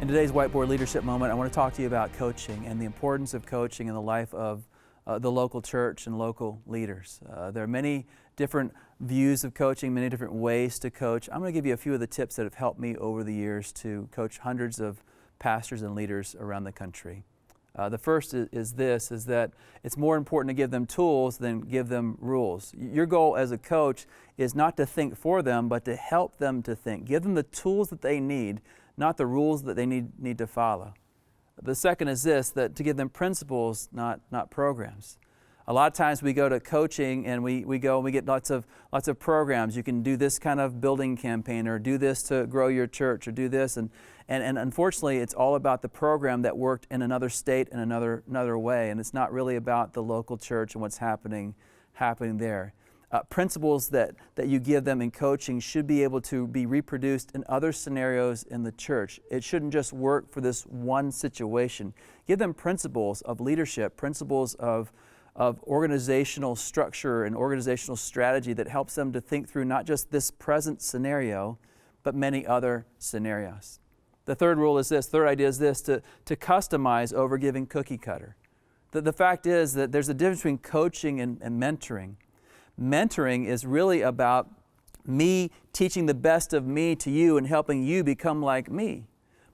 In today's Whiteboard Leadership Moment, I want to talk to you about coaching and the importance of coaching in the life of the local church and local leaders. There are many different views of coaching, many different ways to coach. I'm going to give you a few of the tips that have helped me over the years to coach hundreds of pastors and leaders around the country. The first is that it's more important to give them tools than give them rules. Your goal as a coach is not to think for them, but to help them to think. Give them the tools that they need, not the rules that they need to follow. The second is that to give them principles, not programs. A lot of times we go to coaching and we get lots of programs. You can do this kind of building campaign, or do this to grow your church, or do this, and unfortunately it's all about the program that worked in another state in another way, and it's not really about the local church and what's happening there. Principles that you give them in coaching should be able to be reproduced in other scenarios in the church. It shouldn't just work for this one situation. Give them principles of leadership, principles of organizational structure and organizational strategy that helps them to think through not just this present scenario, but many other scenarios. The third idea is this, to customize over giving cookie cutter. The fact is that there's a difference between coaching and mentoring. Mentoring is really about me teaching the best of me to you and helping you become like me.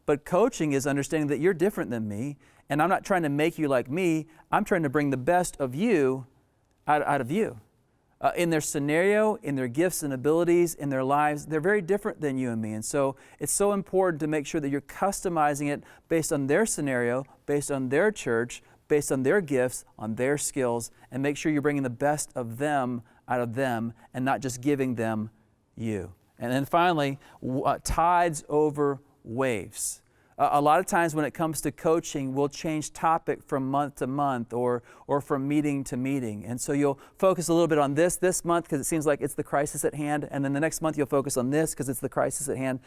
But coaching is understanding that you're different than me, and I'm not trying to make you like me. I'm trying to bring the best of you out of you. In their scenario, in their gifts and abilities, in their lives, they're very different than you and me. And so it's so important to make sure that you're customizing it based on their scenario, based on their church, based on their gifts, on their skills, and make sure you're bringing the best of them out of them and not just giving them you. And then finally, tides over waves. A lot of times when it comes to coaching, we'll change topic from month to month or from meeting to meeting. And so you'll focus a little bit on this month because it seems like it's the crisis at hand. And then the next month you'll focus on this because it's the crisis at hand.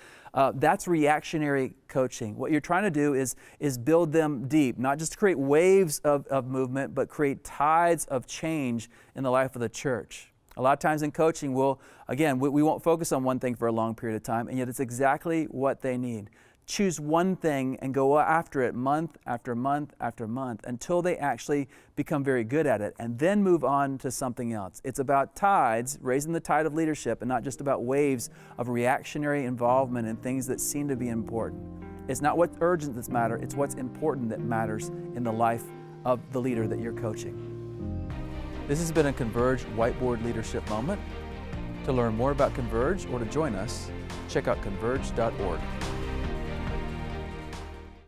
That's reactionary coaching. What you're trying to do is build them deep, not just create waves of movement, but create tides of change in the life of the church. A lot of times in coaching, we won't focus on one thing for a long period of time, and yet it's exactly what they need. Choose one thing and go after it month after month after month until they actually become very good at it, and then move on to something else. It's about tides, raising the tide of leadership, and not just about waves of reactionary involvement in things that seem to be important. It's not what's urgent that matters, it's what's important that matters in the life of the leader that you're coaching. This has been a Converge Whiteboard Leadership Moment. To learn more about Converge or to join us, check out converge.org.